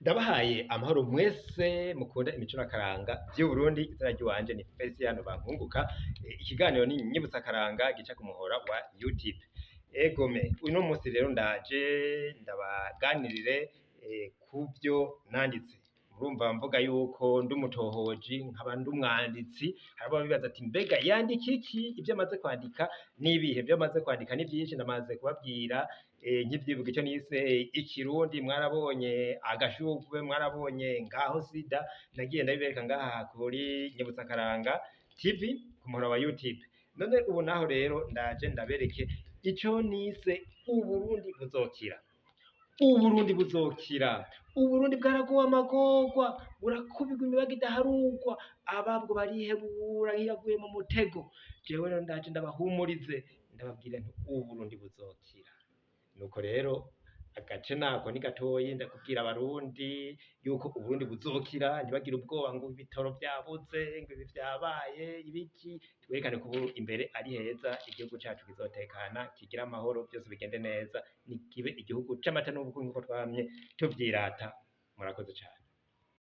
Ndabahaye amahoro mwese mukunda imico n'akaranga vy'Uburundi, izina ry'iwanje ni Feliciano Bankunguka. Ikiganiro ni Nyibutsa Akaranga gica ku muhora wa YouTube. Egome, uno musi rero ndaje ndabaganirire kuvyo nanditse. Murumva mvuga yuko ndi umutohoji nkaba ndi umwanditsi, harabo bibaza ati mbega yandika iki? Ivyo amaze kwandika n'ibihe? Ivyo amaze kwandika ni vyinshi, ndamaze kubabwira nk'ivyivuga ico nise ikirundi, mwarabonye agashurwe, mwarabonye ngaho sida, nagiye ndabibereka ngaha kuri Nyibutsa Akaranga TV ku muhora wa YouTube. None ubu naho rero ndaje ndabereke ico nise Uburundi buzokira. Uburundi buzokira. Uburundi bwaragowe amagorwa, burakubirwa imibago idaharurwa, ababwo barihebura nk'iyaguye mu mutego. Jewe rero ndaje ndabahumurize, ndababwira nti Uburundi buzokira. Nuko rero agace nako ni gatoyi, ndakubwira abarundi yuko Uburundi buzokira, ntibagire ubwoba ngo ibitoro vyabuze, ngo ibi vyabaye ibiki. Twerekane ko imbere ari heza, igihugu cacu kizotekana, kigira amahoro, vyose bigende neza, kibe igihugu c'amata n'ubukungu nkuko twamye tuvyirata. Murakoze cane.